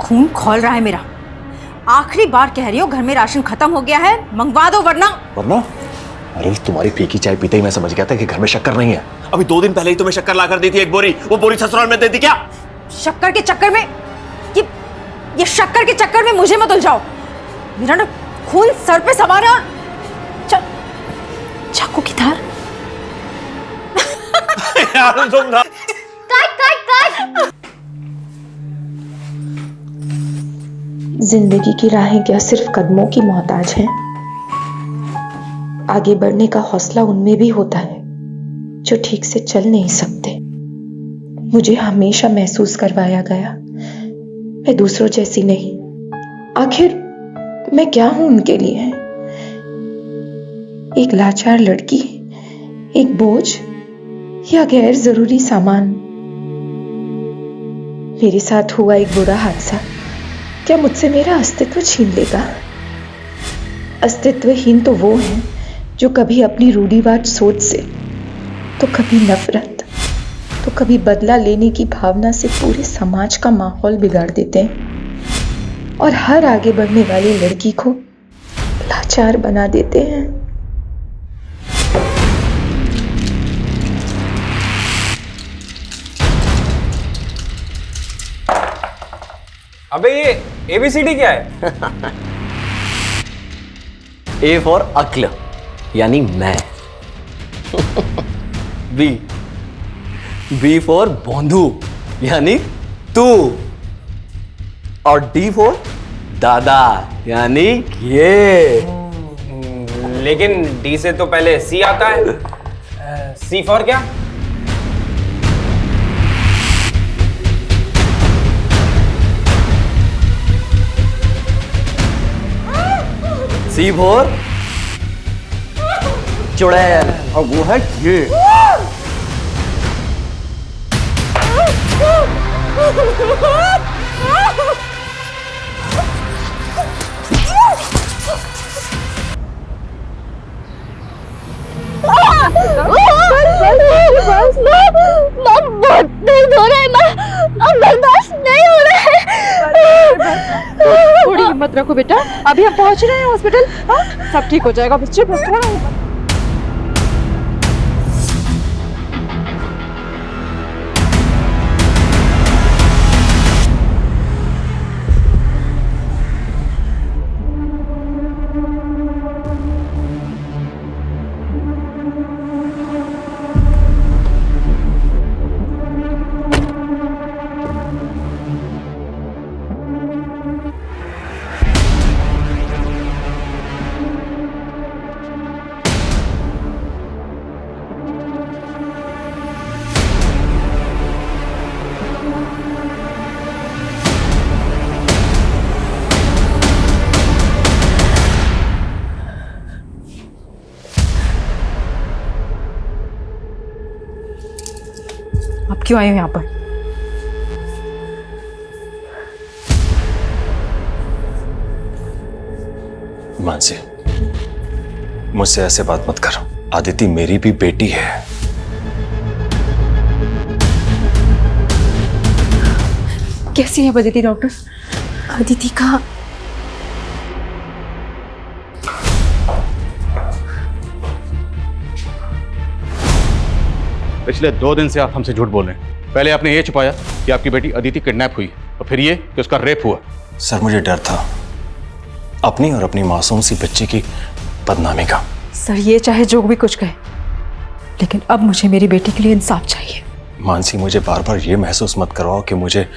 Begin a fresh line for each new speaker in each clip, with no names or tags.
खून खौल रहा है मेरा। आखिरी बार कह रही हो, घर में राशन खत्म हो गया है, मंगवा दो वरना।
वरना? अरे तुम्हारी फीकी चाय पीते ही मैं समझ गया था कि घर में शक्कर नहीं है। अभी 2 दिन पहले ही तुम्हें शक्कर ला कर दी थी एक बोरी, वो बोरी ससुराल में दे दी क्या?
शक्कर के चक्कर में ये शक्कर के चक्कर में मुझे मत उलझाओ। मेरा ना खून सर पे सवार है। चाकू की धार।
यार तुम ना।
काट।
जिंदगी की राहें क्या सिर्फ कदमों की मोहताज हैं? आगे बढ़ने का हौसला उनमें भी होता है जो ठीक से चल नहीं सकते। मुझे हमेशा महसूस करवाया गया मैं दूसरों जैसी नहीं। आखिर मैं क्या हूं उनके लिए? एक लाचार लड़की, एक बोझ या गैर जरूरी सामान? मेरे साथ हुआ एक बुरा हादसा क्या मुझसे मेरा अस्तित्व छीन लेगा? अस्तित्वहीन तो वो हैं जो कभी अपनी रूढ़िवाद सोच से, तो कभी नफरत, तो कभी बदला लेने की भावना से पूरे समाज का माहौल बिगाड़ देते हैं और हर आगे बढ़ने वाली लड़की को लाचार बना देते हैं।
अबे ये ABCD क्या है?
A फॉर अक्ल यानी मैं। B फॉर बोंधू यानी तू। और D फॉर दादा यानी ये।
लेकिन D से तो पहले C आता है। C फॉर क्या?
C फॉर चुड़ैल और वो है ये।
बहुत दर्द हो रहा है ना, अब बर्दाश्त नहीं हो रहा है।
थोड़ी हिम्मत रखो बेटा, अभी हम पहुंच रहे हैं हॉस्पिटल। सब ठीक हो जाएगा बच्चे, बस थोड़ा हिम्मत। आप क्यों आए हो यहाँ पर?
मानसी, मुझसे ऐसे बात मत करो। आदिति मेरी भी बेटी है।
कैसी है अदिति डॉक्टर?
अदिति का
पिछले 2 दिन से आप हमसे झूठ बोल रहे हैं। पहले आपने ये छुपाया कि आपकी बेटी अदिति किडनैप हुई और फिर ये कि उसका रेप हुआ।
सर मुझे डर था अपनी और अपनी मासूम सी बच्ची की बदनामी का।
सर ये चाहे जो भी कुछ कहे, लेकिन अब मुझे मेरी बेटी के लिए इंसाफ चाहिए।
मानसी मुझे बार बार ये महसूस मत करवाओ कि मुझे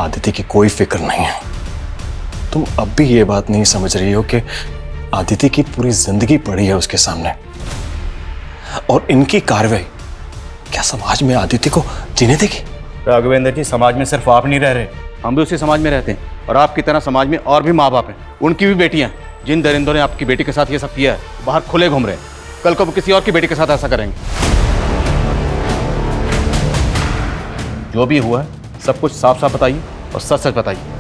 आदिति की कोई फिक्र नहीं है। तुम अब भी ये बात नहीं समझ रही हो कि आदिति की पूरी जिंदगी पड़ी है उसके सामने, और इनकी कार्रवाई क्या समाज में आदिति को जीने देगी?
राघवेंद्र जी, समाज में सिर्फ आप नहीं रह रहे, हम भी उसी समाज में रहते हैं और आपकी तरह समाज में और भी माँ बाप हैं, उनकी भी बेटियां। जिन दरिंदों ने आपकी बेटी के साथ ये सब किया है बाहर खुले घूम रहे हैं, कल को वो किसी और की बेटी के साथ ऐसा करेंगे। जो भी हुआ है सब कुछ साफ साफ बताइए और सच सच बताइए।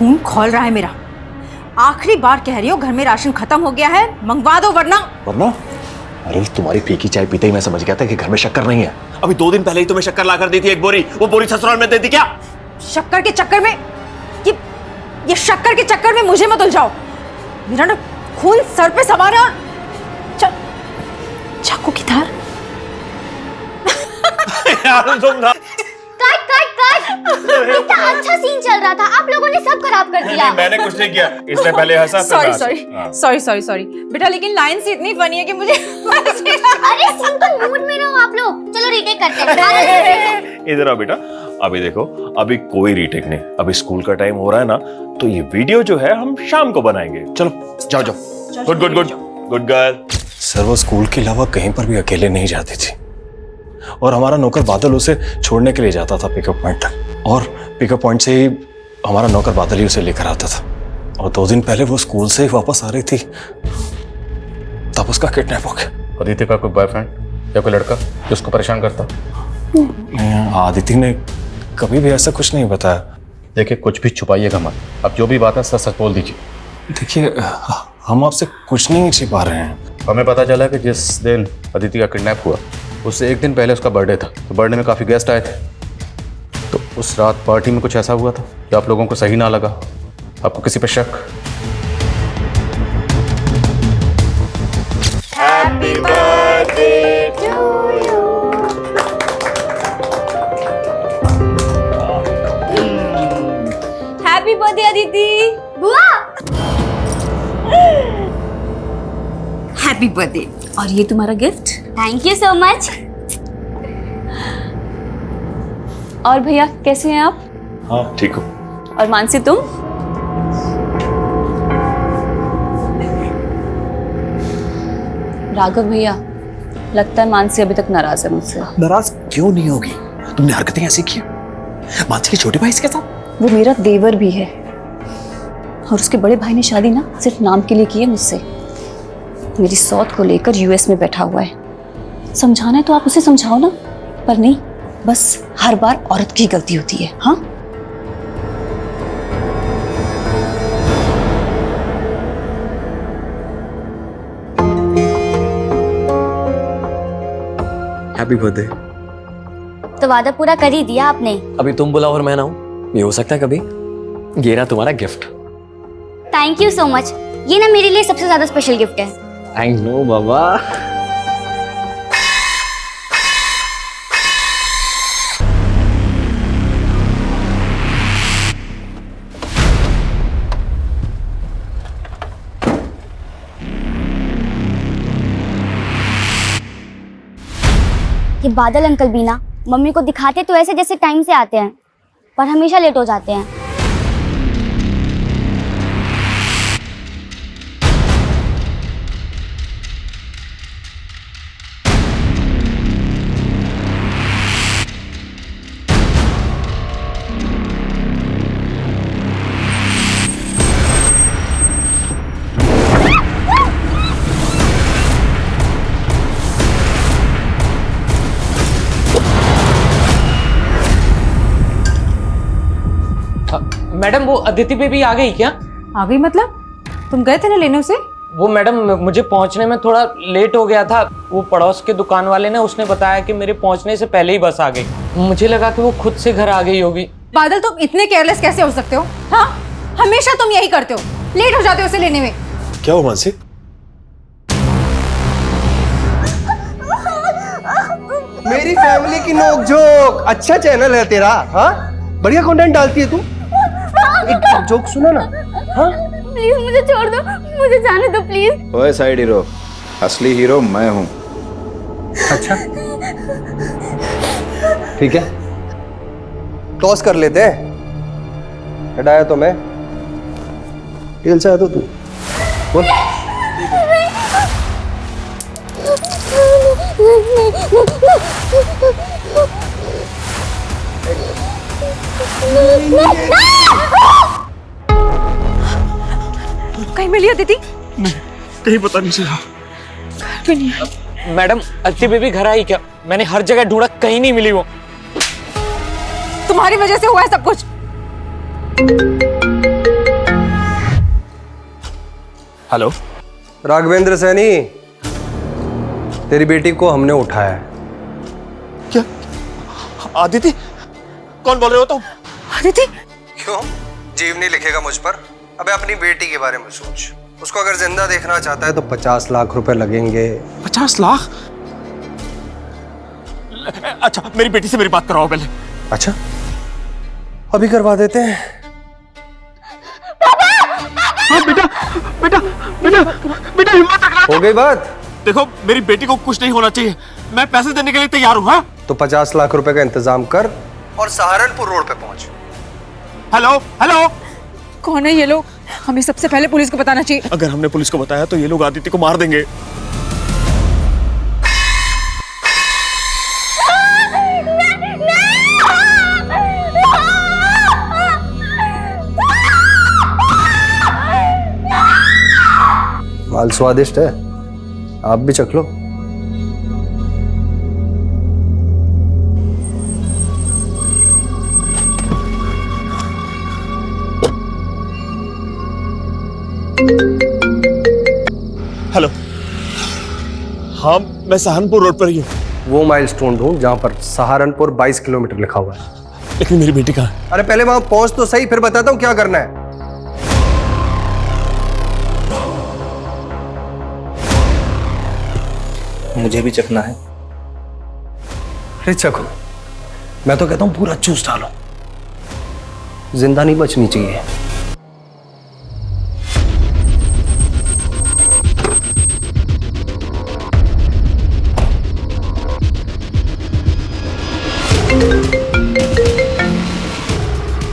खून खौल रहा है मेरा। आखिरी बार कह रही हो, घर में राशन खत्म हो गया है, मंगवा दो वरना।
वरना? अरे तुम्हारी फीकी चाय पीते ही मैं समझ गया था कि घर में शक्कर नहीं है। अभी 2 दिन पहले ही तुम्हें शक्कर ला कर दी थी एक बोरी, वो बोरी ससुराल में दे दी क्या?
शक्कर के चक्कर में ये शक्कर के चक्कर में मुझे मत उलझाओ। मेरा ना खून सर पे सवार है। चाकू की धार।
यार तुम ना
कट कट कट, इतना अच्छा सीन चल रहा था, आप लोगों ने सब खराब कर दिया।
मैंने कुछ नहीं किया, इसने पहले हंसा फिर
सॉरी
मैं
सॉरी
हंसा।
सॉरी सॉरी सॉरी बेटा, लेकिन लाइन से इतनी फनी है कि मुझे
अरे सिंपल मूड में रहो आप लोग। चलो रीटेक करते हैं।
इधर आओ बेटा। अभी देखो, अभी कोई रीटेक नहीं, अभी स्कूल का टाइम हो रहा है ना, तो ये वीडियो जो है हम शाम को बनाएंगे। चलो जाओ जाओ। Good good good good girl. Sir वो स्कूल के अलावा कहीं पर भी अकेले नहीं जाती थी, और हमारा नौकर बादल उसे छोड़ने के लिए जाता था पिकअप पॉइंट तक, और पिकअप पॉइंट से ही हमारा नौकर बादल ही उसे लेकर आता था। और 2 दिन पहले वो स्कूल से ही वापस आ रही थी, तब उसका किडनैप हो गया।
अदिति का कोई बॉयफ्रेंड या कोई लड़का जो उसको परेशान करता?
आदिति ने कभी भी ऐसा कुछ नहीं बताया।
देखिए, कुछ भी छुपाइएगा मत, अब जो भी बात है सच सच बोल दीजिए।
देखिए, हम आपसे कुछ नहीं छिपा रहे हैं।
हमें पता चला कि जिस दिन अदिति का किडनैप हुआ उससे 1 दिन पहले उसका बर्थडे था, तो बर्थडे में काफ़ी गेस्ट आए थे। तो उस रात पार्टी में कुछ ऐसा हुआ था जो आप लोगों को सही ना लगा? आपको किसी पर शक?
Happy birthday to you.
Happy birthday Aditi.
बुआ
हैप्पी बर्थडे, और ये तुम्हारा gift.
Thank you so much.
और भैया कैसे हैं आप?
हाँ ठीक हो।
और मानसी तुम? राघव भैया, लगता है मानसी अभी तक नाराज है मुझसे।
नाराज क्यों नहीं होगी? तुमने हरकतें ऐसी की मानसी के छोटे भाई के साथ।
वो मेरा देवर भी है, और उसके बड़े भाई ने शादी ना सिर्फ नाम के लिए की है मुझसे। मेरी सौत को लेकर यूएस में बैठा हुआ है। समझाना है तो आप उसे समझाओ ना, पर नहीं, बस हर बार औरत की गलती होती है। हाँ,
हैप्पी बर्थडे।
तो वादा पूरा कर ही दिया आपने।
अभी तुम बुलाओ और मैं ना हूं, ये हो सकता है कभी। ये रहा तुम्हारा gift.
Thank you so much, ये ना मेरे लिए सबसे ज्यादा स्पेशल गिफ्ट है।
थैंक्स नो बाबा।
ये बादल अंकल भी ना मम्मी को दिखाते तो ऐसे जैसे टाइम से आते हैं, पर हमेशा लेट हो जाते हैं।
मैडम वो अदिति बेबी आ गई क्या?
आ गई मतलब? तुम गए थे ना लेने उसे?
वो मैडम मुझे पहुंचने में थोड़ा लेट हो गया था। वो पड़ोस के दुकान वाले ने उसने बताया कि मेरे पहुंचने से पहले ही बस आ गई। मुझे लगा कि वो खुद से घर आ गई होगी।
बादल, तुम इतने केयरलेस कैसे हो सकते हो? हाँ, हमेशा तुम यही करते हो, लेट हो जाते हो उसे लेने में।
क्या हो मानसी?
मेरी फैमिली की नोकझोंक, अच्छा चैनल है तेरा। हाँ, बढ़िया कंटेंट डालती है तू। एक जोक सुना ना। हाँ,
प्लीज मुझे छोड़ दो, मुझे जाने दो प्लीज।
ओए साइड हीरो, असली हीरो मैं हूँ।
अच्छा ठीक है, टॉस कर लेते हैं। हेड आया तो मैं, टेल से आया तो तू। बोल।
कहीं मिली अदिति?
कहीं पता नहीं चला।
मैडम अदिति बेबी घर आई क्या? मैंने हर जगह ढूंढा, कहीं नहीं मिली वो।
तुम्हारी वजह से हुआ है सब कुछ।
हेलो
राघवेंद्र सैनी, तेरी बेटी को हमने उठाया है।
क्या? आदिति? कौन बोल रहे हो तुम?
आदिति?
क्यों? जीव नहीं लिखेगा मुझ पर? अबे अपनी बेटी के बारे में सोच। उसको अगर जिंदा देखना चाहता है तो 50 लाख रुपए लगेंगे।
50 लाख? अच्छा, मेरी बेटी से मेरी बात कराओ पहले।
अच्छा, अभी करवा देते हैं।
हाँ, बेटा बेटा बेटा बेटा हिम्मत रखना।
हो गई बात?
देखो, मेरी बेटी को कुछ नहीं होना चाहिए, मैं पैसे देने के लिए तैयार हूँ। हाँ,
तो 50 लाख रुपए का इंतजाम कर और सहारनपुर रोड पे पहुंच।
हेलो हेलो,
कौन है ये लोग? हमें सबसे पहले पुलिस को बताना चाहिए।
अगर हमने पुलिस को बताया तो ये लोग आदित्य को मार देंगे।
माल स्वादिष्ट है, आप भी चख लो।
हेलो, हाँ मैं सहारनपुर रोड पर ही हूँ।
वो माइलस्टोन ढूंढ जहां पर सहारनपुर 22 किलोमीटर लिखा हुआ है।
लेकिन मेरी बेटी कहाँ है?
अरे पहले वहां पहुंच तो सही, फिर बताता हूं क्या करना है।
मुझे भी चखना है।
अरे चखो, मैं तो कहता हूं पूरा चूस डालो, जिंदा नहीं बचनी चाहिए।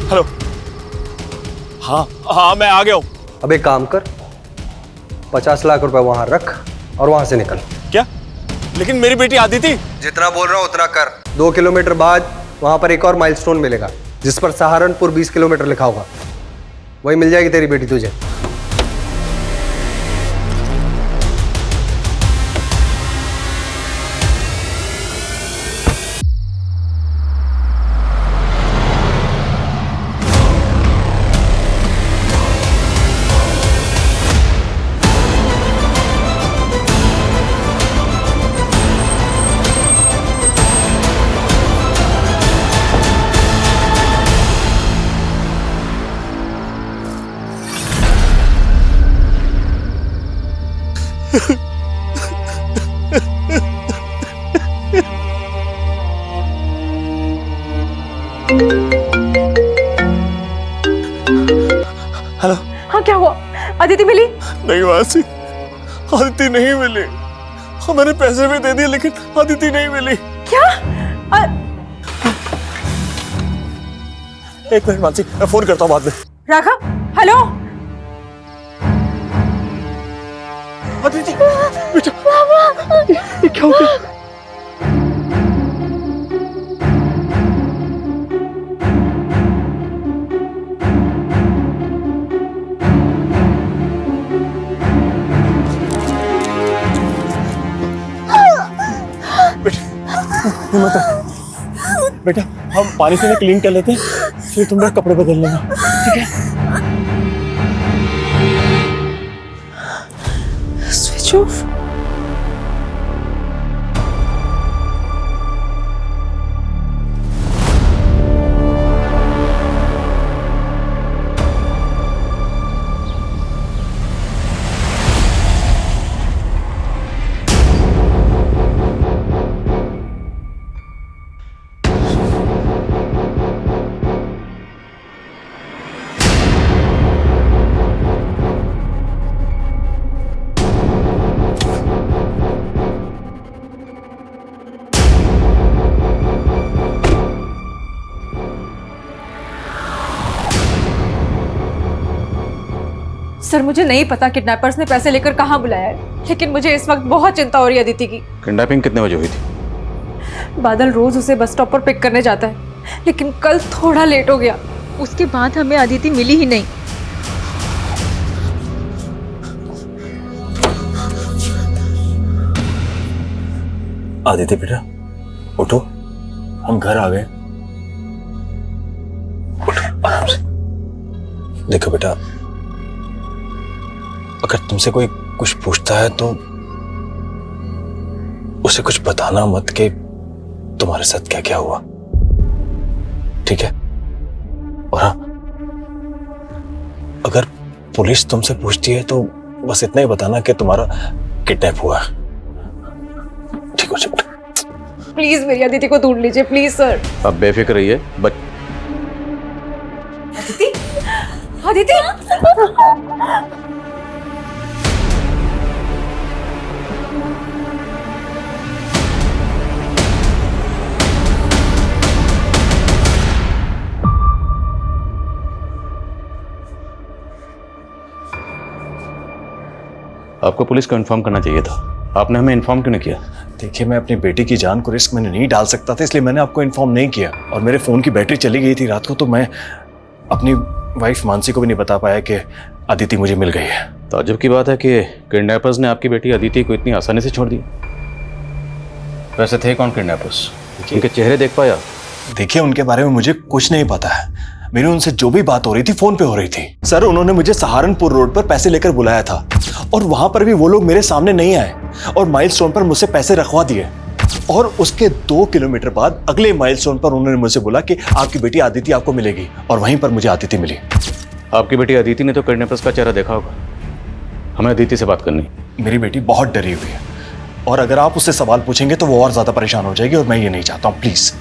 हेलो, हाँ हाँ मैं आ गया हूँ।
अब एक काम कर, 50 लाख रुपए वहां रख और वहां से निकल।
क्या? लेकिन मेरी बेटी आदिति।
जितना बोल रहा हूं उतना कर। 2 किलोमीटर बाद वहां पर एक और माइलस्टोन मिलेगा जिस पर सहारनपुर 20 किलोमीटर लिखा होगा। वही मिल जाएगी तेरी बेटी तुझे।
हेलो,
हाँ क्या हुआ? आदिति मिली?
नहीं वासी, आदिति नहीं मिली। हाँ, मैंने पैसे भी दे दिए लेकिन आदिति नहीं मिली।
क्या?
एक मिनट मानसी, मैं फोन करता हूँ बाद में।
राघव, हेलो।
आदिति, बेटा, ये क्या हो गया? हिम्मत रख। बेटा, हम पानी से क्लीन कर लेते हैं, फिर तुम मेरे कपड़े बदल लेना, ठीक है?
Switch off. सर, मुझे नहीं पता किडनैपर्स ने पैसे लेकर कहाँ बुलाया है, लेकिन मुझे इस वक्त बहुत चिंता हो रही है अदिति की।
किडनैपिंग कितने बजे हुई थी?
बादल रोज उसे बस स्टॉप पर पिक करने जाता है, लेकिन कल थोड़ा लेट हो गया। उसके बाद हमें अदिति मिली ही नहीं।
आदिति बेटा, उठो, हम घर आ गए। उठो आराम से। देखो बेटा, अगर तुमसे कोई कुछ पूछता है तो उसे कुछ बताना मत कि तुम्हारे साथ क्या क्या हुआ, ठीक है? और हाँ, अगर पुलिस तुमसे पूछती है तो बस इतना ही बताना कि तुम्हारा किडनैप हुआ है, ठीक हो चुप?
प्लीज मेरी अदिति को ढूंढ लीजिए, प्लीज सर।
अब बेफिक्र रहिए।
अदिति, अदिति,
आपको पुलिस को इन्फॉर्म करना चाहिए था, आपने हमें इन्फॉर्म क्यों नहीं किया?
देखिए, मैं अपनी बेटी की जान को रिस्क में नहीं डाल सकता था, इसलिए मैंने आपको इन्फॉर्म नहीं किया। और मेरे फोन की बैटरी चली गई थी रात को, तो मैं अपनी वाइफ मानसी को भी नहीं बता पाया कि अदिति मुझे मिल गई है।
ताज्जुब की बात है कि किडनैपर्स ने आपकी बेटी अदिति को इतनी आसानी से छोड़ दी। वैसे थे कौन किडनैपर्स? उनके चेहरे देख पाया?
देखिए, उनके बारे में मुझे कुछ नहीं पता है। मेरी उनसे जो भी बात हो रही थी फोन पे हो रही थी। सर, उन्होंने मुझे सहारनपुर रोड पर पैसे लेकर बुलाया था और वहां पर भी वो लोग मेरे सामने नहीं आए और माइलस्टोन पर मुझसे पैसे रखवा दिए। और उसके 2 किलोमीटर बाद अगले माइलस्टोन पर उन्होंने मुझसे बोला कि आपकी बेटी अदिति आपको मिलेगी, और वहीं पर मुझे अदिति मिली।
आपकी बेटी अदिति ने तो किडनैपर्स का चेहरा देखा होगा। हमें अदिति से बात करनी।
मेरी बेटी बहुत डरी हुई है और अगर आप उससे सवाल पूछेंगे तो वो और ज्यादा परेशान हो जाएगी, और मैं ये नहीं चाहता हूँ। प्लीज।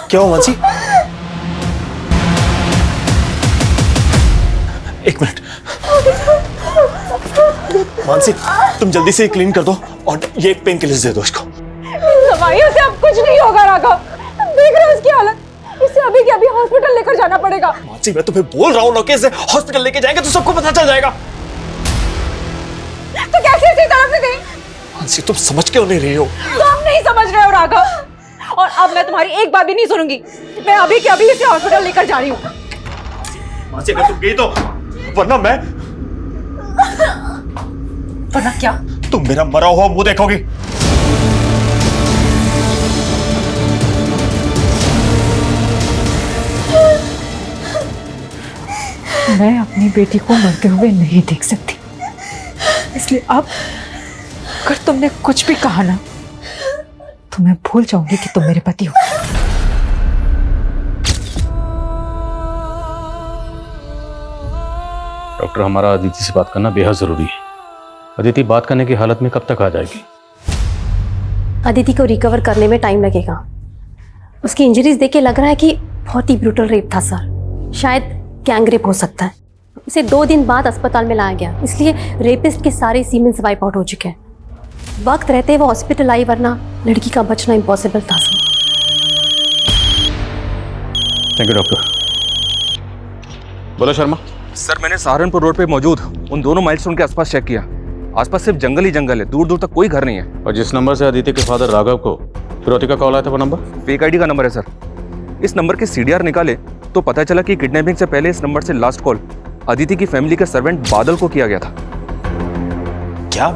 क्या हुआ मानसी? एक मिनट मानसी, तुम जल्दी से क्लीन कर दो और ये पेन किलर्स दे दो इसको।
दवाइयों से अब कुछ नहीं होगा राघव, देख रहे हो इसकी हालत। इसे अभी के अभी हॉस्पिटल लेकर जाना पड़ेगा।
मानसी, मैं तुम्हें बोल रहा हूँ ना कि इसे हॉस्पिटल लेके जाएंगे तो सबको पता चल जाएगा।
तो कैसे इसी तरफ से गई?
मानसी, तुम समझ क्यों नहीं रही हो?
तुम नहीं समझ रहे हो राघव, और अब मैं तुम्हारी एक बात भी नहीं सुनूंगी। मैं अभी के अभी इसे हॉस्पिटल लेकर जा रही हूँ।
मानसी, अगर तुम गई तो वरना मैं।
वरना क्या?
तुम मेरा मरा हुआ मुंह देखोगी।
मैं अपनी बेटी को मरते हुए नहीं देख सकती, इसलिए अब अगर तुमने कुछ भी कहा ना तो मैं भूल जाऊंगी कि तुम मेरे पति हो।
डॉक्टर, हमारा अदिति से बात करना बेहद जरूरी है। अदिति बात करने की हालत में कब तक आ जाएगी?
अदिति को रिकवर करने में टाइम लगेगा। उसकी इंजरीज देख के लग रहा है कि बहुत ही ब्रूटल रेप था सर। शायद गैंग रेप हो सकता है। उसे 2 दिन बाद अस्पताल में लाया गया, इसलिए रेपिस्ट के सारे सीमेंस वाइप आउट हो चुके हैं। वक्त रहते वो हॉस्पिटल आई, वरना लड़की का बचना इम्पॉसिबल था सर।
Thank you doctor. बोलो शर्मा।
सर, मैंने सहारनपुर रोड पे मौजूद उन दोनों माइलस्टोन के आसपास चेक किया। आसपास सिर्फ जंगल ही जंगल है, दूर दूर तक कोई घर नहीं है।
और जिस नंबर से अदिति के फादर राघव को फिरौती का कॉल आया था, वो नंबर
फेक आईडी का नंबर है सर। इस नंबर के सीडीआर निकाले तो पता चला कि किडनैपिंग से पहले इस नंबर से लास्ट कॉल अदिति की फैमिली के सर्वेंट बादल को किया गया था।
क्या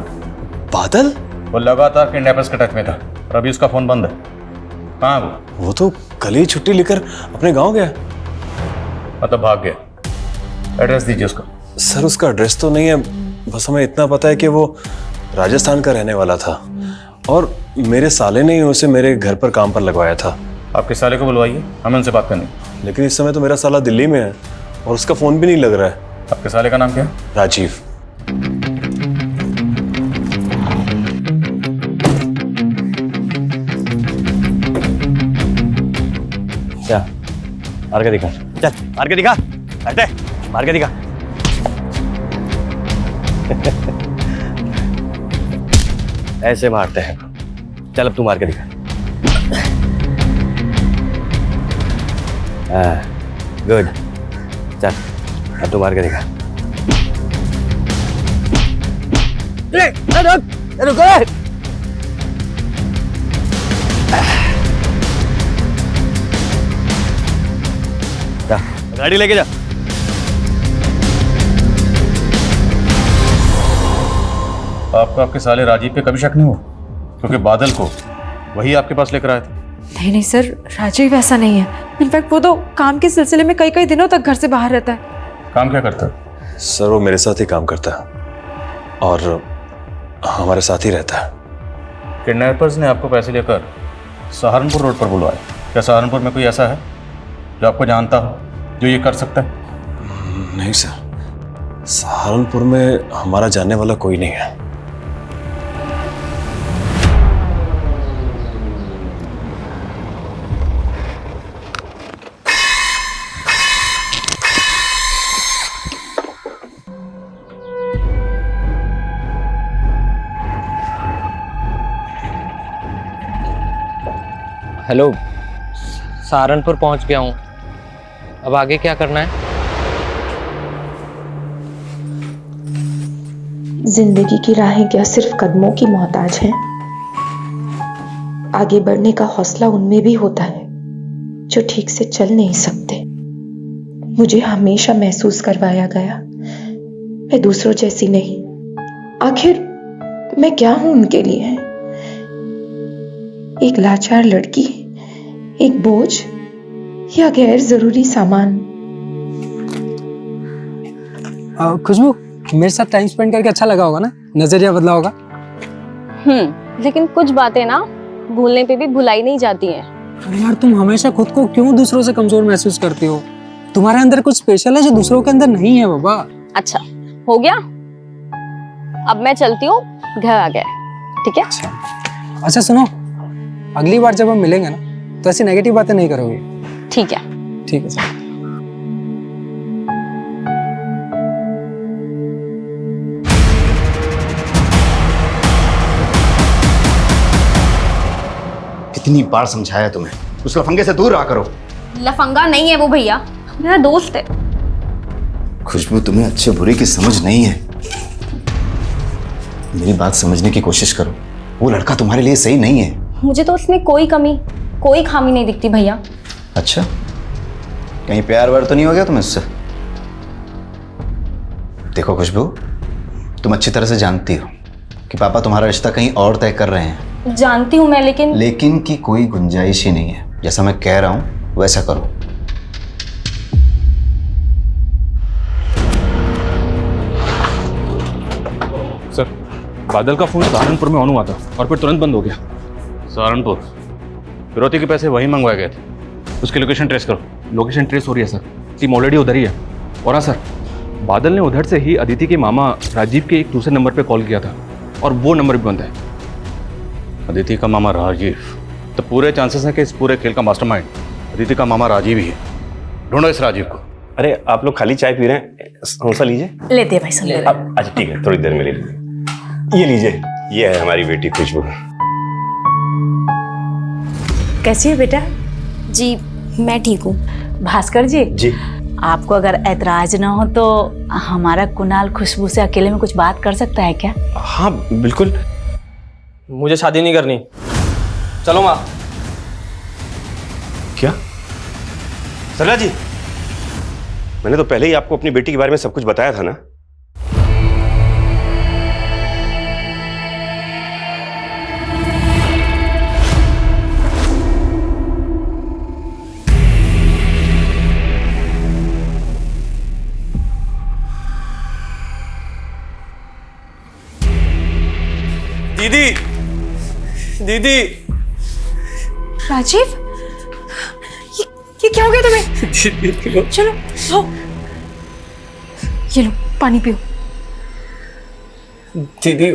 बादल?
वो लगातार किडनैपर्स के टच में था और अभी उसका फोन बंद है। कहाँ है
वो तो कल ही छुट्टी लेकर अपने गांव गया।
मतलब भाग गया। एड्रेस दीजिए उसका।
सर, उसका एड्रेस तो नहीं है, बस हमें इतना पता है कि वो राजस्थान का रहने वाला था और मेरे साले ने ही उसे मेरे घर पर काम पर लगवाया था।
आपके साले को बुलवाइए, हमें उनसे बात करनी।
लेकिन इस समय तो मेरा साला दिल्ली में है और उसका फोन भी नहीं लग रहा है।
आपके साले का नाम क्या है?
राजीव।
क्या मार के दिखा? चल मार के दिखा। हटे, मार के दिखा। ऐसे मारते हैं। चल अब तू मार के दिखा। गुड। चल अब तू मार के दिखा। रुक। गाड़ी लेके जा।
आपको आपके साले राजीव पे कभी शक नहीं हुआ? क्योंकि बादल को वही आपके पास लेकर आए थे।
नहीं नहीं सर, राजीव ऐसा नहीं है। इनफैक्ट वो तो काम के सिलसिले में कई कई दिनों तक घर से बाहर रहता है।
काम क्या करता है?
सर वो मेरे साथ ही काम करता है और हमारे साथ ही रहता है।
किडनैपर्स ने आपको पैसे लेकर सहारनपुर रोड पर बुलवाया। क्या सहारनपुर में कोई ऐसा है जो आपको जानता हो जो ये कर सकता है?
नहीं सर, सहारनपुर में हमारा जानने वाला कोई नहीं है।
हेलो, सहारनपुर पहुंच गया हूँ। अब आगे क्या करना है?
जिंदगी की राहें क्या सिर्फ कदमों की मोहताज हैं? आगे बढ़ने का हौसला उनमें भी होता है जो ठीक से चल नहीं सकते। मुझे हमेशा महसूस करवाया गया मैं दूसरों जैसी नहीं। आखिर मैं क्या हूं उनके लिए? एक लाचार लड़की, एक बोझ या गैर जरूरी सामान?
खुशबू, मेरे साथ टाइम स्पेंड करके अच्छा लगा होगा ना? नजरिया बदला होगा।
लेकिन कुछ बातें ना भूलने पे भी भुलाई नहीं जाती हैं।
अरे यार, तुम हमेशा खुद को क्यों दूसरों से कमजोर महसूस करती हो? तुम्हारे अंदर कुछ स्पेशल है जो दूसरों के अंदर नहीं है बाबा।
अच्छा हो गया, अब मैं चलती हूँ, घर आ गया। ठीक है?
अच्छा सुनो, अगली बार जब हम मिलेंगे ना तो ऐसी नेगेटिव बातें नहीं करोगे।
ठीक है?
ठीक है सर।
कितनी बार समझाया तुम्हें, उस लफंगे से दूर रहा करो।
लफंगा नहीं है वो भैया, मेरा दोस्त है।
खुशबू, तुम्हें अच्छे बुरे की समझ नहीं है। मेरी बात समझने की कोशिश करो। वो लड़का तुम्हारे लिए सही नहीं है।
मुझे तो उसमें कोई कमी, कोई खामी नहीं दिखती भैया।
अच्छा, कहीं प्यार व्यार तो नहीं हो गया तुम्हें उससे? देखो खुशबू, तुम अच्छी तरह से जानती हो कि पापा तुम्हारा रिश्ता कहीं और तय कर रहे हैं।
जानती हूँ मैं, लेकिन
की कोई गुंजाइश ही नहीं है। जैसा मैं कह रहा हूं वैसा करो।
सर, बादल का फोन सहारनपुर में ऑन हुआ था और फिर तुरंत बंद हो गया।
सहारनपुर? फिरौती के पैसे वहीं मंगवाए गए थे। उसकी लोकेशन ट्रेस करो।
लोकेशन ट्रेस हो रही है सर, टीम ऑलरेडी उधर ही है। और हाँ सर, बादल ने उधर से ही अदिति के मामा राजीव के एक दूसरे नंबर पे कॉल किया था और वो नंबर भी बंद है।
अदिति का मामा राजीव? तो पूरे चांसेस हैं कि इस पूरे खेल का मास्टरमाइंड अदिति का मामा राजीव ही है। ढूंढो इस राजीव को।
अरे आप लोग खाली चाय पी रहे हैं, समोसा लीजिए।
लेते हैं भाई साहब।
अच्छा ठीक है, थोड़ी देर में ले लीजिए। ये लीजिए, ये है हमारी बेटी खुशबू।
कैसी है बेटा?
जी मैं ठीक हूँ।
भास्कर जी, आपको अगर ऐतराज ना हो तो हमारा कुणाल खुशबू से अकेले में कुछ बात कर सकता है क्या?
हाँ बिल्कुल। मुझे शादी नहीं करनी। चलो माँ।
क्या सरला जी, मैंने तो पहले ही आपको अपनी बेटी के बारे में सब कुछ बताया था ना।
दीदी, दीदी।
राजीव, ये क्या हो गया तुम्हें? चलो आओ, ये लो पानी पियो।
दीदी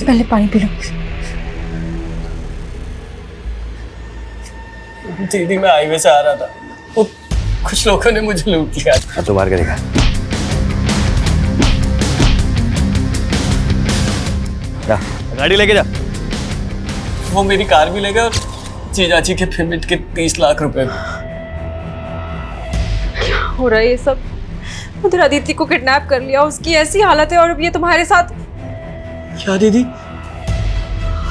पहले पानी पी लो।
दीदी, मैं हाईवे से आ रहा था, वो कुछ लोगों ने मुझे लूट लिया।
अब तो बाहर का देखा। जा, गाड़ी लेके जा।
वो मेरी कार भी ले गए और जीजाजी के पेमेंट के 30 लाख रुपए।
क्या हो रहा है ये सब? उधर अदिति को किडनैप कर लिया, उसकी ऐसी हालत है, और अब ये तुम्हारे साथ।
क्या दीदी,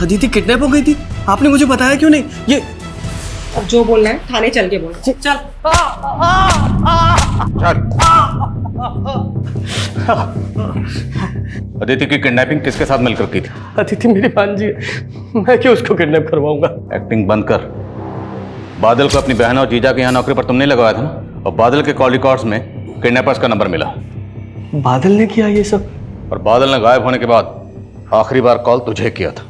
अदिति किडनैप हो गई थी? आपने मुझे बताया क्यों नहीं? ये
अब जो बोलना है थाने चल के बोल। चल।
चल। अदिति की किडनैपिंग किसके साथ मिलकर की थी?
अदिति मेरी भांजी है, मैं क्यों उसको किडनैप करवाऊंगा?
एक्टिंग बंद कर। बादल को अपनी बहन और जीजा के यहाँ नौकरी पर तुमने लगवाया था ना, और बादल के कॉल रिकॉर्ड्स में किडनैपर्स का नंबर मिला।
बादल ने किया ये सब?
और बादल ने गायब होने के बाद आखिरी बार कॉल तुझे किया था।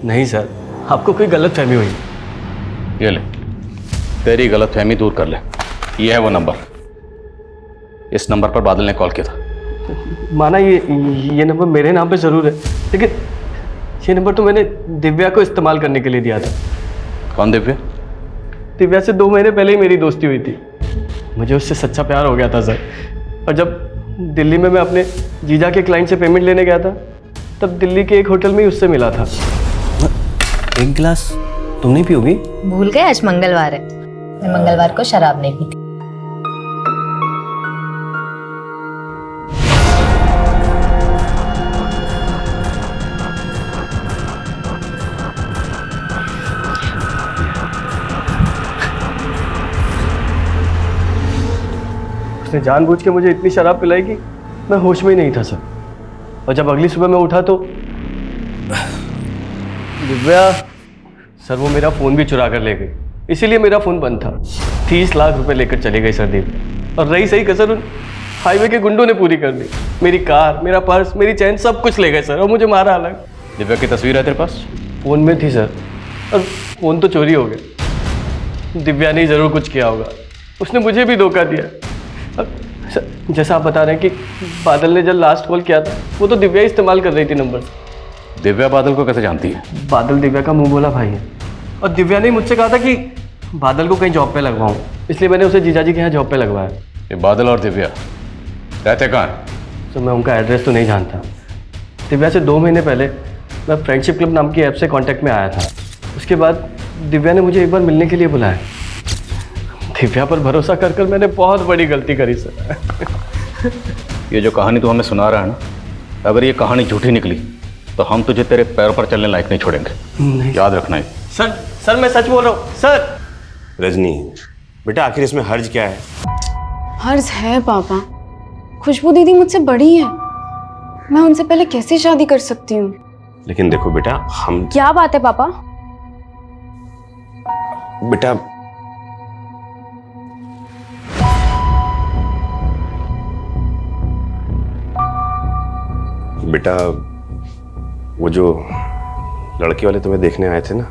नहीं सर, आपको कोई गलतफहमी हुई।
ये ले, तेरी गलतफहमी दूर कर ले। ये है वो नंबर, इस नंबर पर बादल ने कॉल किया था।
माना ये नंबर मेरे नाम पे जरूर है, लेकिन ये नंबर तो मैंने दिव्या को इस्तेमाल करने के लिए दिया था।
कौन दिव्या?
दिव्या से 2 महीने पहले ही मेरी दोस्ती हुई थी। मुझे उससे सच्चा प्यार हो गया था सर। और जब दिल्ली में मैं अपने जीजा के क्लाइंट से पेमेंट लेने गया था, तब दिल्ली के एक होटल में ही उससे मिला था।
एक गिलास तुम नहीं पियोगी?
भूल गए आज मंगलवार है, मैं मंगलवार को शराब नहीं पीती।
उसने जानबूझ के मुझे इतनी शराब पिलाई कि मैं होश में ही नहीं था सर। और जब अगली सुबह मैं उठा तो दिव्या सर वो मेरा फ़ोन भी चुरा कर ले गई, इसीलिए मेरा फ़ोन बंद था। 30 लाख रुपए लेकर चली गई सर दिव्या। और रही सही कसर उन हाईवे के गुंडों ने पूरी कर दी। मेरी कार, मेरा पर्स, मेरी चैन सब कुछ ले गए सर, और मुझे मारा अलग।
दिव्या की तस्वीर है तेरे पास?
फ़ोन में थी सर, और फ़ोन तो चोरी हो गया। दिव्या ने ज़रूर कुछ किया होगा, उसने मुझे भी धोखा दिया। सर, जैसा आप बता रहे हैं कि बादल ने जब लास्ट कॉल किया था, वो तो दिव्या इस्तेमाल कर रही थी नंबर।
दिव्या बादल को कैसे जानती है?
बादल दिव्या का मुंह बोला भाई है, और दिव्या ने मुझसे कहा था कि बादल को कहीं जॉब पे लगवाऊं, इसलिए मैंने उसे जीजाजी के यहाँ जॉब पे लगवाया।
ये बादल और दिव्या रहते कहाँ हैं?
सर मैं उनका एड्रेस तो नहीं जानता। दिव्या से 2 महीने पहले मैं फ्रेंडशिप क्लब नाम की ऐप से कांटेक्ट में आया था। उसके बाद दिव्या ने मुझे एक बार मिलने के लिए बुलाया। दिव्या पर भरोसा कर कर मैंने बहुत बड़ी गलती करी सर।
ये जो कहानी तू हमें सुना रहा है ना, अगर ये कहानी झूठी निकली तो हम तुझे तेरे पैरों पर चलने लायक नहीं छोड़ेंगे।
नहीं।
याद रखना है।
सर मैं सच बोल रहा हूँ सर।
रजनी बेटा, आखिर इसमें हर्ज क्या है?
हर्ज है पापा, खुशबू दीदी मुझसे बड़ी है, मैं उनसे पहले कैसे शादी कर सकती हूँ?
लेकिन देखो बेटा, हम
क्या बात है पापा?
बेटा बेटा वो जो लड़के वाले तुम्हें देखने आए थे ना,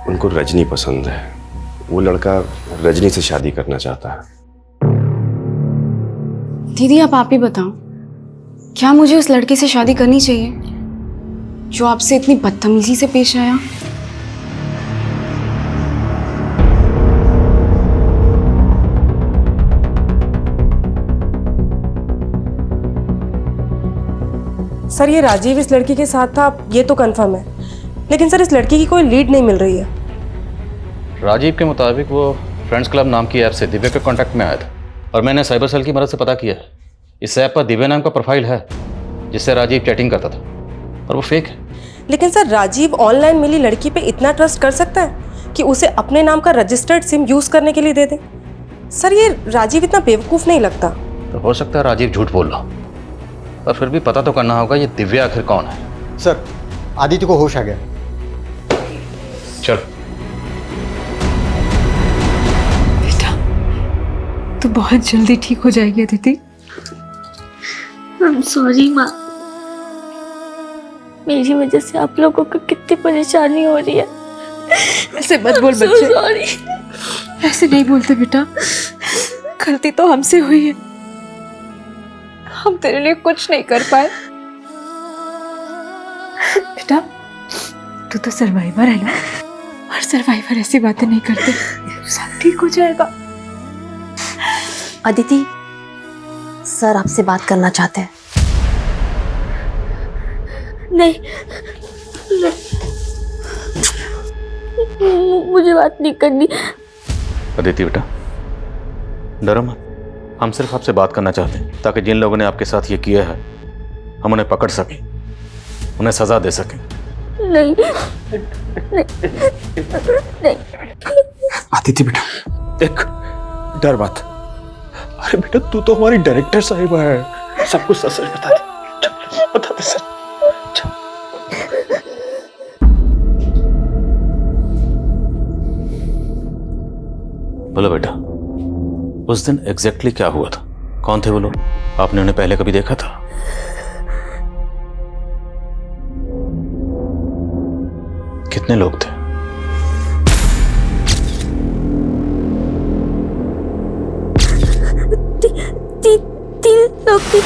उनको रजनी पसंद है। वो लड़का रजनी से शादी करना चाहता है।
दीदी आप ही बताओ, क्या मुझे उस लड़के से शादी करनी चाहिए जो आपसे इतनी बदतमीजी से पेश आया?
सर ये राजीव इस लड़की के साथ था, ये तो कंफर्म है, लेकिन सर इस लड़की की कोई लीड नहीं मिल रही है।
राजीव के मुताबिक वो फ्रेंड्स क्लब नाम की ऐप से दिव्या के कांटेक्ट में आया था, और मैंने साइबर सेल की मदद से पता किया। इस ऐप पर दिव्या नाम का प्रोफाइल है जिससे राजीव चैटिंग करता था, और वो फेक है।
लेकिन सर राजीव ऑनलाइन मिली लड़की पे इतना ट्रस्ट कर सकता है कि उसे अपने नाम का रजिस्टर्ड सिम यूज करने के लिए दे दे? सर ये राजीव इतना बेवकूफ नहीं लगता।
तो हो सकता है राजीव झूठ बोल रहा, पर फिर भी पता तो करना होगा ये दिव्या आखिर कौन है।
सर आदित्य को होश आ गया।
चल।
बेटा तो बहुत जल्दी ठीक हो जाएगी अदिति।
I'm sorry माँ, मेरी वजह से आप लोगों को कितनी परेशानी हो रही है।
ऐसे मत बोल
So
बच्चे,
sorry।
ऐसे नहीं बोलते बेटा, गलती तो हमसे हुई है, हम तेरे लिए कुछ नहीं कर पाए। बेटा तू तो सर्वाइवर है ना, और सर्वाइवर ऐसी बातें नहीं करते, सब ठीक हो जाएगा।
अदिति सर आपसे बात करना चाहते हैं।
नहीं, मुझे बात नहीं करनी।
अदिति बेटा डरो मत, हम सिर्फ आपसे बात करना चाहते हैं ताकि जिन लोगों ने आपके साथ ये किया है हम उन्हें पकड़ सकें, उन्हें सजा दे सकें।
नहीं नहीं।
आदित्य बेटा देख, डर मत, अरे बेटा तू तो हमारी डायरेक्टर साहिबा है, सब कुछ सच सच बता दे, चल बता दे सर।
बोलो बेटा, उस दिन एग्जैक्टली क्या हुआ था? कौन थे वो लोग? आपने उन्हें पहले कभी देखा था? कितने लोग थे?
तीन लोग थे,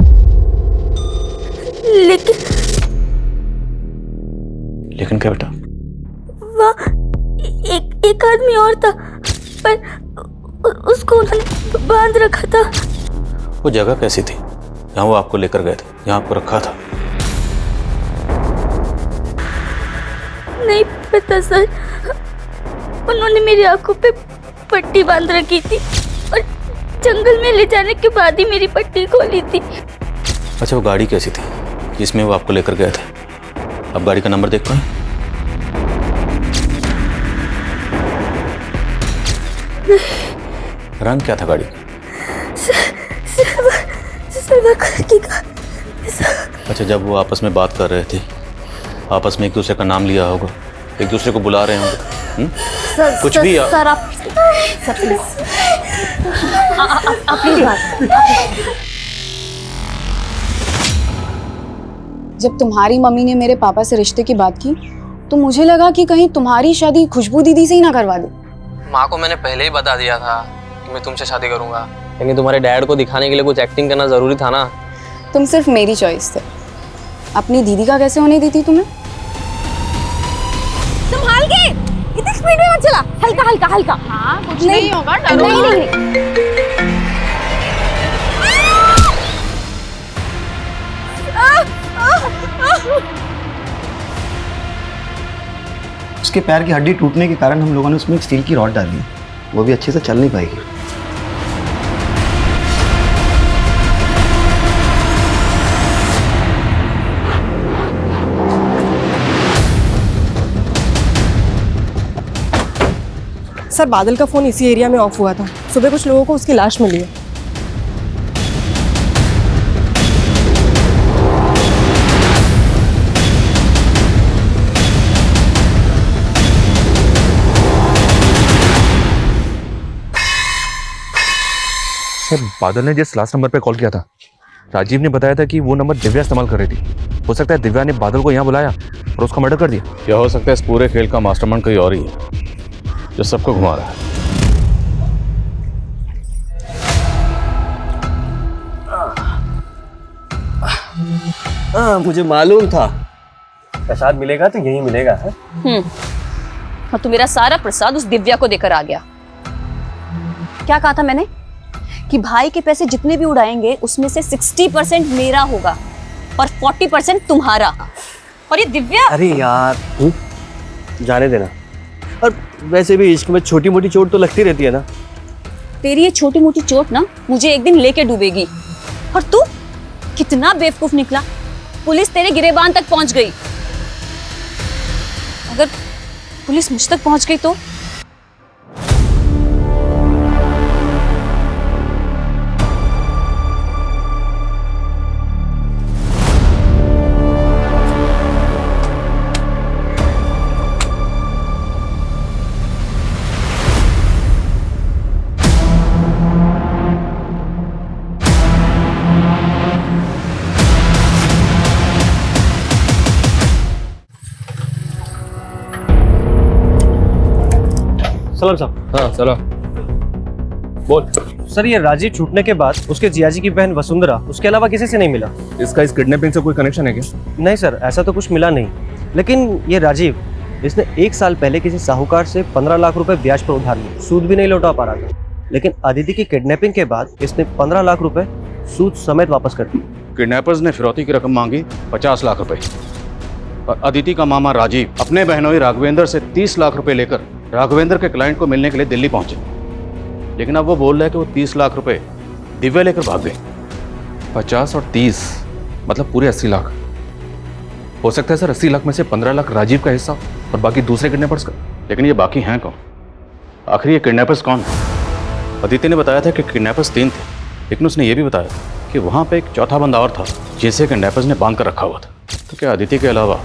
लेकिन क्या बेटा?
वहाँ एक आदमी और था, पर उसको उन्होंने बांध रखा था।
वो जगह कैसी थी जहाँ वो आपको लेकर गए थे, जहाँ आपको रखा था?
नहीं पता सर, उन्होंने मेरी आंखों पे पट्टी बांध रखी थी और जंगल में ले जाने के बाद ही मेरी पट्टी खोली थी।
अच्छा, वो गाड़ी कैसी थी जिसमें वो आपको लेकर गए थे? आप गाड़ी का नंबर देख पाए? रंग क्या था गाड़ी का? अच्छा, जब वो आपस में बात कर रहे थे, आपस में एक दूसरे का नाम लिया होगा, एक दूसरे को बुला रहे होंगे, कुछ भी
सर आप प्लीज
जब तुम्हारी मम्मी ने मेरे पापा से रिश्ते की बात की तो मुझे लगा कि कहीं तुम्हारी शादी खुशबू दीदी से ही ना करवा दे।
माँ को मैंने पहले ही बता दिया था कि मैं तुमसे शादी करूंगा, लेकिन तुम्हारे डैड को दिखाने के लिए कुछ एक्टिंग करना जरूरी था ना।
तुम सिर्फ मेरी चॉइस थे, अपनी दीदी का कैसे होने दी थी तुम्हें?
संभाल के, इतनी स्पीड में मत चला, हल्का हल्का हल्का। हाँ कुछ नहीं होगा, डरो नहीं।
उसके पैर की हड्डी टूटने के कारण हम लोगों ने उसमें एक स्टील की रॉड डाली, वो भी अच्छे से चल नहीं पाएगी।
सर बादल का फोन इसी एरिया में ऑफ हुआ था, सुबह कुछ लोगों को उसकी लाश मिली है।
सर बादल ने जिस लास्ट नंबर पे कॉल किया था, राजीव ने बताया था कि वो नंबर दिव्या इस्तेमाल कर रही थी। हो सकता है दिव्या ने बादल को यहाँ बुलाया और उसका मर्डर कर दिया।
या हो सकता है इस पूरे खेल का मास्टरमाइंड कोई और ही है जो सबको घुमा रहा है।
हाँ मुझे मालूम था प्रसाद मिलेगा तो यही मिलेगा है?
और तू मेरा सारा प्रसाद उस दिव्या को देकर आ गया। क्या कहा था मैंने कि भाई के पैसे जितने भी उड़ाएंगे उसमें से 60% मेरा होगा और 40% तुम्हारा। और ये दिव्या,
अरे यार जाने देना। और वैसे भी इश्क में छोटी मोटी चोट तो लगती रहती है ना।
तेरी ये छोटी मोटी चोट ना मुझे एक दिन लेके डूबेगी। और तू कितना बेवकूफ निकला, पुलिस तेरे गिरेबान तक पहुंच गई। अगर पुलिस मुझ तक पहुंच गई तो?
सलाम साहब।
हाँ सलाम।
बोल सर, ये राजीव छूटने के बाद उसके जियाजी की बहन वसुंधरा उसके अलावा किसी से नहीं मिला।
इसका इस किडनैपिंग से कोई कनेक्शन है क्या?
नहीं सर, ऐसा तो कुछ मिला नहीं। लेकिन ये राजीव, इसने 1 साल पहले किसी साहूकार से 15 लाख रुपए ब्याज पर उधार लिए, सूद भी नहीं लौटा पा रहा था। लेकिन अदिति की किडनैपिंग के बाद इसने 15 लाख रुपए सूद समेत वापस कर दिए।
किडनैपर्स ने फिरौती की रकम मांगी 50 लाख रुपए और अदिति का मामा राजीव अपने बहनोई राघवेंद्र से 30 लाख रुपए लेकर राघवेंद्र के क्लाइंट को मिलने के लिए दिल्ली पहुंचे। लेकिन अब वो बोल रहा है कि वो 30 लाख रुपए दिव्या लेकर भाग गए।
50 और 30 मतलब पूरे 80 लाख। हो सकता है सर 80 लाख में से 15 लाख राजीव का हिस्सा और बाकी दूसरे किडनैपर्स का।
लेकिन ये बाकी हैं कौन? आखिर ये किडनैपर्स कौन है? अदिति ने बताया था कि किडनैपर्स 3 थे, लेकिन उसने ये भी बताया कि वहाँ पे एक चौथा बंदा और था जिसे किडनैपर्स ने बांध कर रखा हुआ था। तो क्या अदिति के अलावा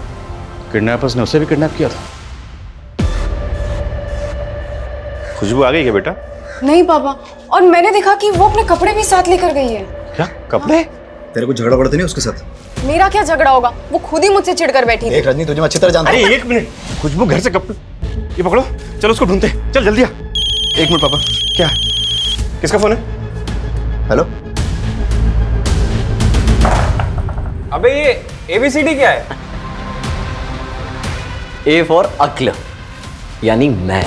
किडनैपर्स ने उसे भी किडनैप किया था?
खुशबू आ गई क्या बेटा?
नहीं पापा, और मैंने देखा कि वो अपने कपड़े भी साथ लेकर गई है।
क्या कपड़े?
तेरे को झगड़ा पड़ता नहीं उसके साथ?
मेरा क्या झगड़ा होगा, वो खुद ही मुझसे चिढ़कर बैठी थी।
देख रजनी, तुझे मैं अच्छी तरह जानता हूं।
अरे एक मिनट, खुशबू घर से कपड़े, ये पकड़ो, चलो उसको ढूंढते, चल जल्दी आ। एक मिनट पापा, क्या किसका फोन है?
हेलो।
अबे ये ABCD क्या है?
ए फॉर अक्ल, यानी मैं।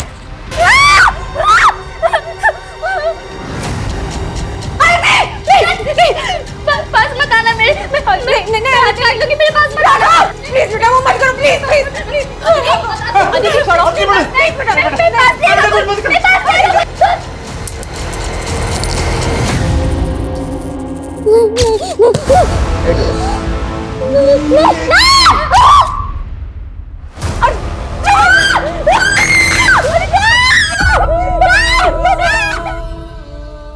पास मत आना मेरे, नहीं आज काट लूंगी, मेरे पास मत आना प्लीज बेटा, वो मत करो प्लीज प्लीज प्लीज। अदिति छोड़ो, नहीं बेटा मेरे पास नहीं।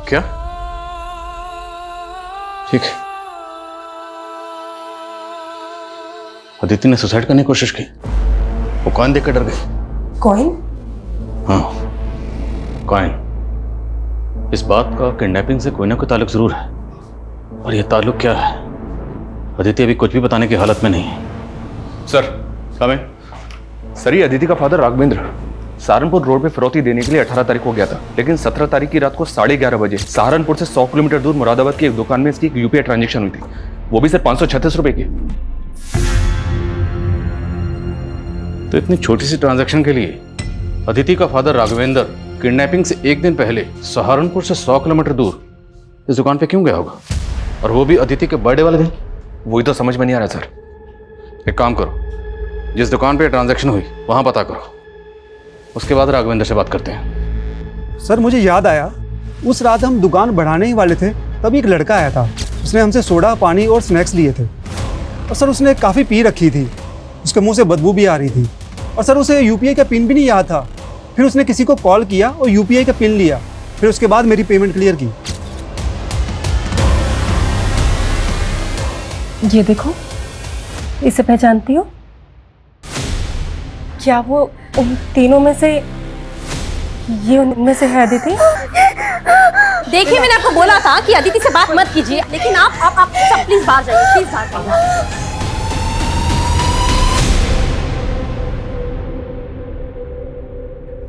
क्या? ठीक है। अदिति ने सुसाइड करने की कोशिश की। वो कॉइन देख कर डर गई।
कॉइन?
हाँ, कॉइन। इस बात का किडनैपिंग से कोई ना कोई ताल्लुक जरूर है, और यह ताल्लुक क्या है अदिति अभी कुछ भी बताने की हालत में नहीं है।
सर कम इन। सर, ये अदिति का फादर राघवेंद्र सहारनपुर रोड पे फिरौती देने के लिए 18 तारीख को गया था, लेकिन 17 तारीख की रात को 11:30 बजे सहारनपुर से 100 किलोमीटर दूर मुरादाबाद की एक दुकान में इसकी एक UPI ट्रांजेक्शन हुई थी, वो भी सिर्फ 536 रुपए की।
तो इतनी छोटी सी ट्रांजैक्शन के लिए अदिति का फादर राघवेंद्र किडनैपिंग से एक दिन पहले सहारनपुर से 100 किलोमीटर दूर इस दुकान पे क्यों गया होगा, और वो भी अदिति के बर्थडे वाले दिन?
वही तो समझ में नहीं आ रहा सर।
एक काम करो, जिस दुकान पे ट्रांजैक्शन हुई वहां पता करो, उसके बाद राघवेंद्र से बात करते हैं।
सर मुझे याद आया, उस रात हम दुकान बढ़ाने ही वाले थे, तभी एक लड़का आया था। उसने हमसे सोडा, पानी और स्नैक्स लिए थे, और सर उसने काफ़ी पी रखी थी, उसके मुंह से बदबू भी आ रही थी, और सर उसे UPI का पिन भी नहीं याद था। फिर उसने किसी को कॉल किया और UPI का पिन लिया, फिर उसके बाद मेरी पेमेंट क्लियर की।
ये देखो, इसे पहचानती हो? क्या वो उन तीनों में से, ये उनमें से है अदिति?
देखिए, मैंने आपको बोला था कि अदिति से बात मत कीजिए, लेकिन आप सब प्लीज बाहर जाइए, प्लीज बाहर जाइए।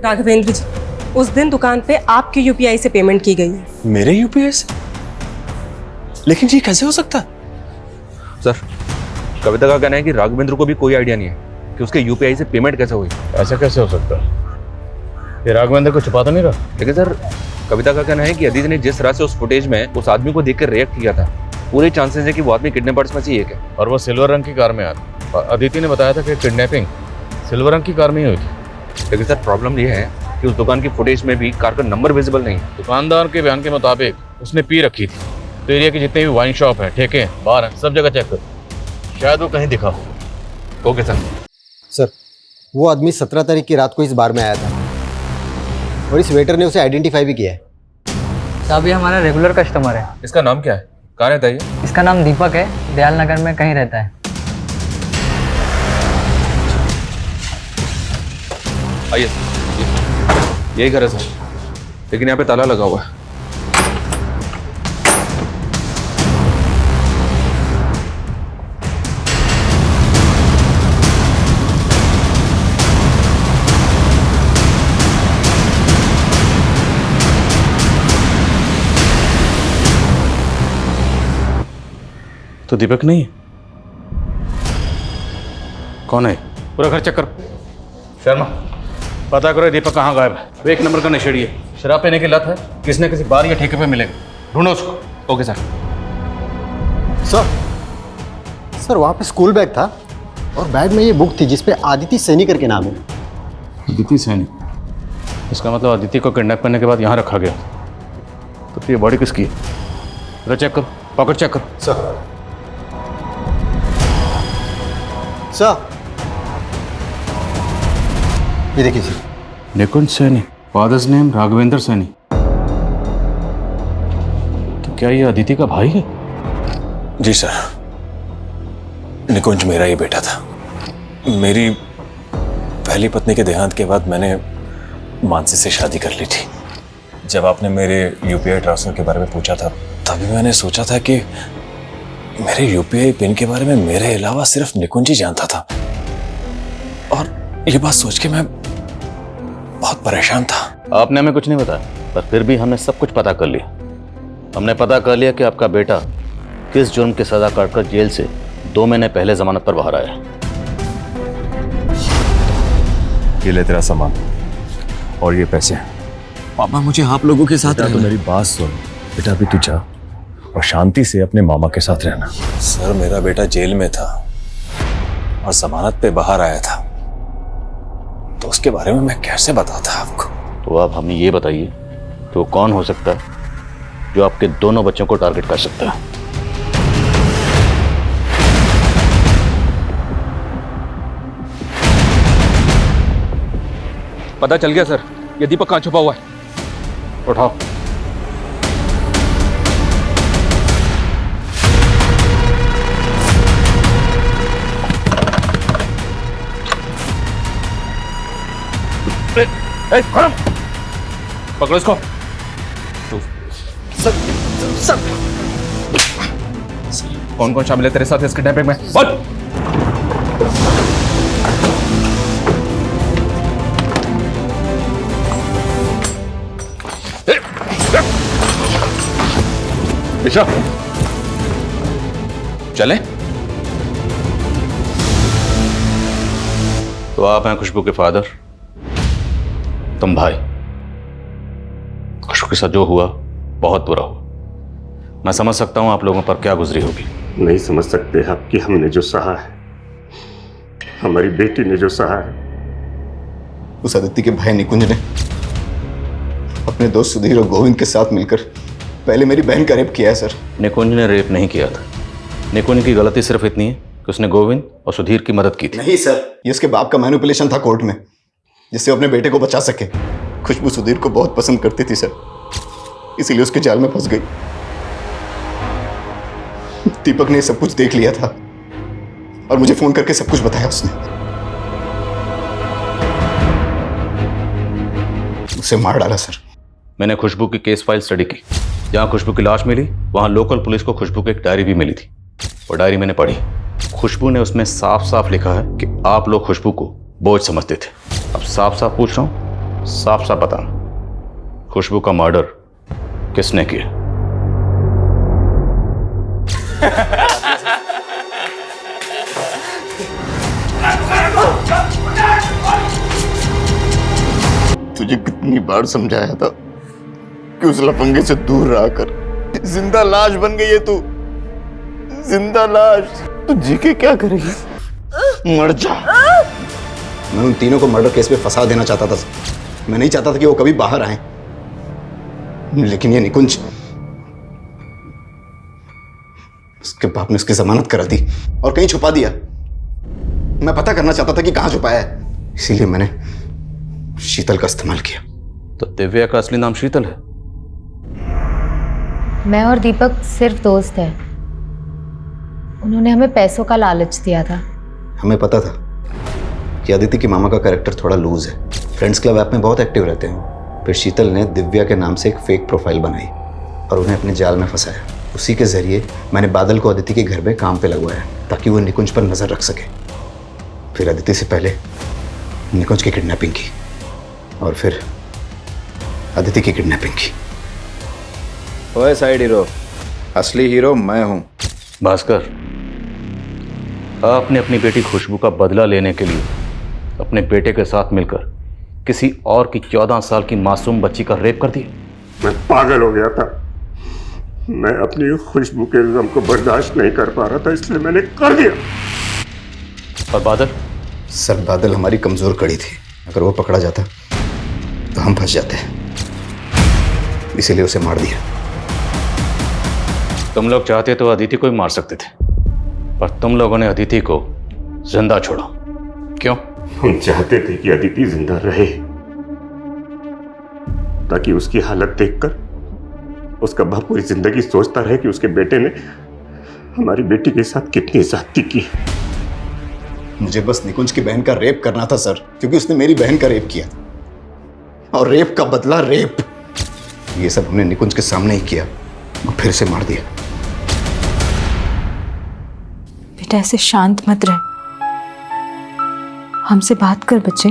राघवेंद्र जी, उस दिन दुकान पे आपकी UPI से पेमेंट की गई है।
मेरे UPI से? लेकिन ये कैसे हो सकता?
सर, कविता का कहना है कि राघवेंद्र को भी कोई आइडिया नहीं है कि उसके UPI से पेमेंट कैसे हुई।
ऐसा कैसे हो सकता? ये राघवेंद्र को छुपा तो नहीं रहा?
लेकिन सर, कविता का कहना है कि अदिति ने जिस तरह से उस फुटेज में उस आदमी को देखकर रिएक्ट किया था, पूरे चांसेस है कि वो आदमी किडनैपर्स में से एक है।
और वो सिल्वर रंग की कार में आया था, और अदिति ने बताया था कि किडनैपिंग सिल्वर रंग की कार में ही हुई थी।
लेकिन सर, प्रॉब्लम ये है कि उस दुकान की फुटेज में भी कार का नंबर विजिबल नहीं है।
दुकानदार के बयान के मुताबिक उसने पी रखी थी, तो एरिया के जितने भी वाइन शॉप है, ठेके, बार हैं, सब जगह चेक करो, शायद वो कहीं दिखा हो।
Okay sir.
सर, वो आदमी 17 तारीख की रात को इस बार में आया था, और इस वेटर ने उसे आइडेंटिफाई भी किया है।
साहब, ये हमारा रेगुलर कस्टमर है।
इसका नाम क्या है? कहाँ रहता है ये?
इसका नाम दीपक है, दयाल नगर में कहीं रहता है।
आइए, यही घर है सर, लेकिन यहाँ पे ताला लगा हुआ है।
तो दीपक नहीं? कौन है? पूरा घर चेक करो। शर्मा, पता करो दीपक कहाँ गायब है। वो 1 नंबर का नशेड़ी है, शराब पीने की लत है, किसी न किसी बार या ठेके पे मिलेगा, ढूंढो उसको।
Okay sir.
सर वहाँ पे स्कूल बैग था, और बैग में ये बुक थी जिसपे आदिति सैनी करके नाम है।
आदिति सैनी? इसका मतलब आदिति को किडनैप करने के बाद यहाँ रखा गया। तो ये बॉडी किसकी है? जरा चेक करो, पॉकेट चेक करो।
सर ये देखिए सर।
निकुंज सैनी, फादर्स नेम राघवेंद्र सैनी। तो क्या ये अदिति का भाई है?
जी सर, निकुंज मेरा ही बेटा था। मेरी पहली पत्नी के देहांत के बाद मैंने मानसी से शादी कर ली थी। जब आपने मेरे यूपीआई ट्रांसफर के बारे में पूछा था, तभी मैंने सोचा था कि मेरे यूपीआई पिन के बारे में मेरे अलावा सिर्फ निकुंज ही जानता था। और ये बात सोच के मैं बहुत परेशान था।
आपने हमें कुछ नहीं बताया, पर फिर भी हमने सब कुछ पता कर लिया। हमने पता कर लिया कि आपका बेटा किस जुर्म की सजा काटकर जेल से 2 महीने पहले जमानत पर बाहर आया।
ये ले तेरा सामान और ये पैसे।
पापा मुझे आप लोगों के साथ
तो मेरी बात सुन बेटा, अभी तू जा और शांति से अपने मामा के साथ रहना। सर, मेरा बेटा जेल में था और जमानत पे बाहर आया था, तो उसके बारे में मैं कैसे बताता आपको।
तो आप हमें ये बताइए तो कौन हो सकता है जो आपके दोनों बच्चों को टारगेट कर सकता है?
पता चल गया सर, ये दीपक कहाँ छुपा हुआ है।
उठाओ।
पकड़ो इसको। Sir, sir. कौन कौन शामिल है तेरे साथ इस किडनैपिंग में? बोल।
दिशा,
चले।
तो आप हैं खुशबू के फादर, तुम भाई। खुशबू के साथ जो हुआ बहुत बुरा हुआ। मैं समझ सकता हूं आप लोगों पर क्या गुजरी होगी।
नहीं समझ सकते आप कि हमने जो सहा है, हमारी बेटी ने जो सहा है।
उस आदित्य के भाई निकुंज ने अपने दोस्त सुधीर और गोविंद के साथ मिलकर पहले मेरी बहन का रेप किया है सर।
निकुंज ने रेप नहीं किया था। निकुंज की गलती सिर्फ इतनी है कि उसने गोविंद और सुधीर की मदद की थी।
नहीं सर, ये उसके बाप का मैनिपुलेशन था कोर्ट में, जिससे वो अपने बेटे को बचा सके। खुशबू सुधीर को बहुत पसंद करती थी सर, इसीलिए उसके जाल में फंस गई। दीपक ने सब कुछ देख लिया था और मुझे फोन करके सब कुछ बताया उसने। उसे मार डाला सर।
मैंने खुशबू की केस फाइल स्टडी की। जहां खुशबू की लाश मिली वहां लोकल पुलिस को खुशबू की एक डायरी भी मिली थी। वो डायरी मैंने पढ़ी। खुशबू ने उसमें साफ साफ लिखा है कि आप लोग खुशबू को बोझ समझते थे। अब साफ साफ पूछ रहा हूं, साफ साफ बताना, खुशबू का मर्डर किसने किया?
तुझे कितनी बार समझाया था कि उस लफंगे से दूर रहा कर। जिंदा लाश बन गई है तू, जिंदा लाश। तू जी के क्या करेगी? मर जा। मैं उन तीनों को मर्डर केस में फंसा देना चाहता था। मैं नहीं चाहता था कि वो कभी बाहर आए, लेकिन ये निकुंज, उसके बाप ने उसकी जमानत करा दी और कहीं छुपा दिया। मैं पता करना चाहता था कि कहां छुपाया है, इसीलिए मैंने शीतल का इस्तेमाल किया।
तो दिव्या का असली नाम शीतल है?
मैं और दीपक सिर्फ दोस्त हैं। उन्होंने हमें पैसों का लालच दिया था।
हमें पता था कि अदिति की मामा का कैरेक्टर थोड़ा लूज है, फ्रेंड्स क्लब ऐप में बहुत एक्टिव रहते हैं। फिर शीतल ने दिव्या के नाम से एक फेक प्रोफाइल बनाई और उन्हें अपने जाल में फंसाया। उसी के जरिए मैंने बादल को अदिति के घर में काम पे लगवाया ताकि वो निकुंज पर नजर रख सके। फिर अदिति से पहले निकुंज की किडनैपिंग की और फिर अदिति की किडनैपिंग की।
ओए साइड हीरो, असली हीरो मैं हूं।
भास्कर, आपने अपनी बेटी खुशबू का बदला लेने के लिए अपने बेटे के साथ मिलकर किसी और की 14 साल की मासूम बच्ची का रेप कर दिया।
मैं पागल हो गया था। मैं अपनी खुशबू के गम को बर्दाश्त नहीं कर पा रहा था, इसलिए मैंने कर दिया।
और बादल?
सर, बादल हमारी कमजोर कड़ी थी। अगर वो पकड़ा जाता तो हम फंस जाते, इसीलिए उसे मार दिया।
तुम लोग चाहते तो अदिति को ही मार सकते थे, पर तुम लोगों ने अदिति को जिंदा छोड़ा। क्यों?
हम चाहते थे कि अदिति जिंदा रहे ताकि उसकी हालत देखकर उसका बाप पूरी जिंदगी सोचता रहे कि उसके बेटे ने हमारी बेटी के साथ कितनी ज्यादती की।
मुझे बस निकुंज की बहन का रेप करना था सर, क्योंकि उसने मेरी बहन का रेप किया, और रेप का बदला रेप। ये सब हमने निकुंज के सामने ही किया और फिर से मार दिया।
बेटा ऐसे शांत मत रह, हमसे बात कर बच्चे।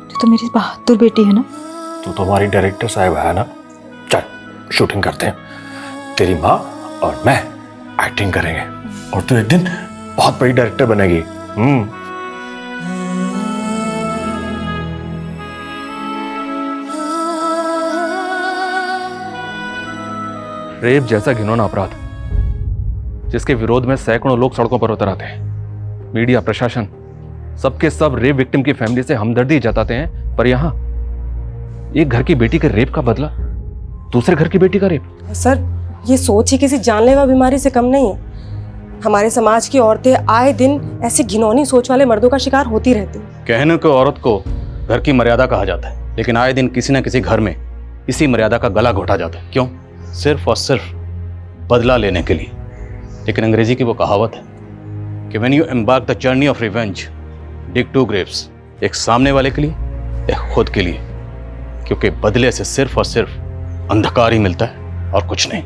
तू तो मेरी बहादुर बेटी है ना।
तू तो हमारी डायरेक्टर साहब है ना। चल शूटिंग करते हैं, तेरी माँ और मैं एक्टिंग करेंगे और तू एक दिन बहुत बड़ी डायरेक्टर बनेगी।
रेप जैसा घिनौना अपराध जिसके विरोध में सैकड़ों लोग सड़कों पर उतर आते हैं, मीडिया, प्रशासन, सबके सब रेप विक्टिम की फैमिली से हमदर्दी जताते हैं, पर यहां एक घर की बेटी के रेप का बदला दूसरे घर की बेटी का रेप।
सर, ये सोच ही किसी जानलेवा बीमारी से कम नहीं है। हमारे समाज की औरतें आए दिन ऐसे घिनौनी सोच वाले मर्दों का शिकार होती रहती।
कहने को औरत को घर की मर्यादा कहा जाता है, लेकिन आए दिन किसी न किसी घर में इसी मर्यादा का गला घोटा जाता है। क्यों? सिर्फ और सिर्फ बदला लेने के लिए। लेकिन अंग्रेजी की वो कहावत है कि when you embark the journey of revenge, dig two graves, एक सामने वाले के लिए, एक खुद के लिए, क्योंकि बदले से सिर्फ और सिर्फ अंधकार ही मिलता है और कुछ नहीं।